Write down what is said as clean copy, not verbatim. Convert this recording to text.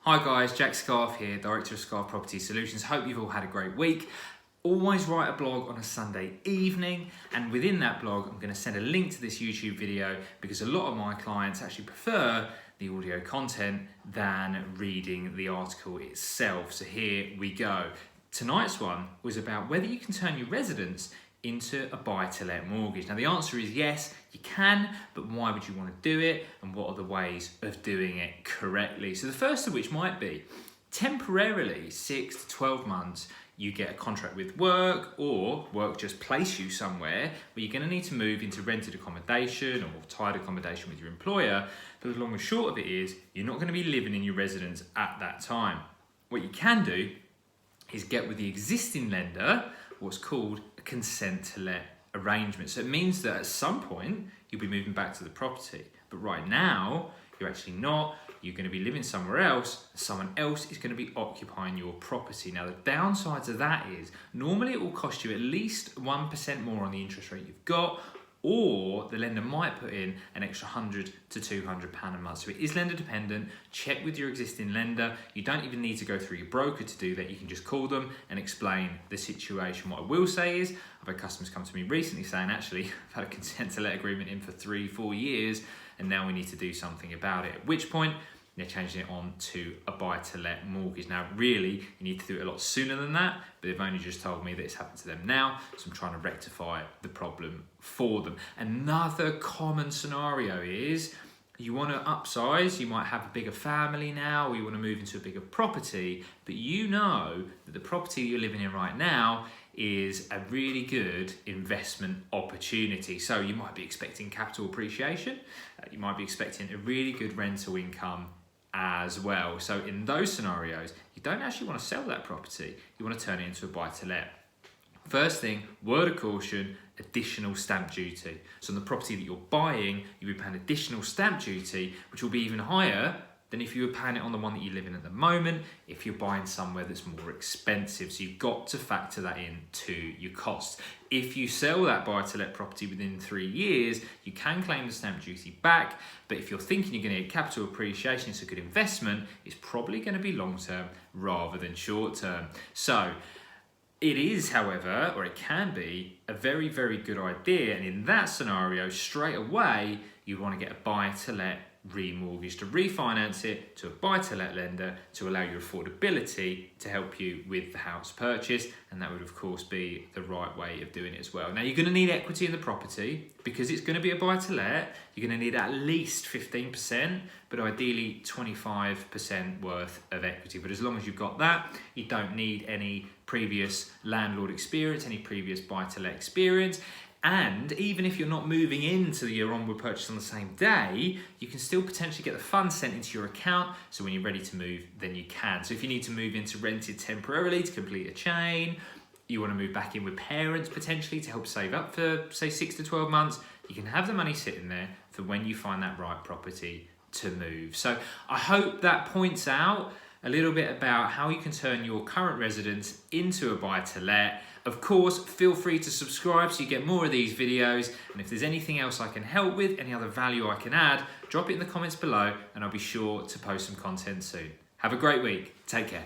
Hi guys, Jack Scarf here, Director of Scarf Property Solutions. Hope you've all had a great week. Always write a blog on a Sunday evening, and within that blog I'm going to send a link to this YouTube video because a lot of my clients actually prefer the audio content than reading the article itself. So here we go. Tonight's one was about whether you can turn your residence into a buy-to-let mortgage. Now the answer is yes, you can, but why would you want to do it, and what are the ways of doing it correctly? So the first of which might be temporarily 6 to 12 months you get a contract with work, or work just place you somewhere where you're going to need to move into rented accommodation or tied accommodation with your employer. But the long and short of it is you're not going to be living in your residence at that time. What you can do is get with the existing lender what's called a consent to let arrangement. So it means that at some point you'll be moving back to the property, but right now you're actually not. You're going to be living somewhere else, and someone else is going to be occupying your property. Now the downsides of that is normally it will cost you at least 1% more on the interest rate you've got, or the lender might put in an extra £100 to £200 a month. So it is lender dependent. Check with your existing lender. You don't even need to go through your broker to do that. You can just call them and explain the situation. What I will say is, I've had customers come to me recently saying, actually, I've had a consent to let agreement in for 3-4 years, and now we need to do something about it. At which point, they're changing it on to a buy-to-let mortgage. Now, really, you need to do it a lot sooner than that, but they've only just told me that it's happened to them now, so I'm trying to rectify the problem for them. Another common scenario is you want to upsize, you might have a bigger family now, or you want to move into a bigger property, but you know that the property you're living in right now is a really good investment opportunity. So you might be expecting capital appreciation, you might be expecting a really good rental income as well. So in those scenarios, you don't actually want to sell that property, you want to turn it into a buy-to-let. First thing, word of caution, additional stamp duty. So on the property that you're buying, you'll be paying additional stamp duty, which will be even higher than if you were paying it on the one that you live in at the moment, if you're buying somewhere that's more expensive. So you've got to factor that into your costs. If you sell that buy-to-let property within 3 years, you can claim the stamp duty back, but if you're thinking you're going to get capital appreciation, it's a good investment, it's probably going to be long-term rather than short-term. So it is, however, or it can be, a very, very good idea, and in that scenario, straight away, you want to get a buy-to-let remortgage, to refinance it to a buy-to-let lender to allow your affordability to help you with the house purchase, and that would of course be the right way of doing it as well. Now you're going to need equity in the property because it's going to be a buy-to-let. You're going to need at least 15%, but ideally 25% worth of equity. But as long as you've got that, you don't need any previous landlord experience, any previous buy-to-let experience. And even if you're not moving into your onward purchase on the same day, you can still potentially get the funds sent into your account, so when you're ready to move, then you can. So if you need to move into rented temporarily to complete a chain, you want to move back in with parents potentially to help save up for, say, 6 to 12 months, you can have the money sitting there for when you find that right property to move. So I hope that points out a little bit about how you can turn your current residence into a buy-to-let. Of course, feel free to subscribe so you get more of these videos, and if there's anything else I can help with, any other value I can add, drop it in the comments below and I'll be sure to post some content soon. Have a great week. Take care.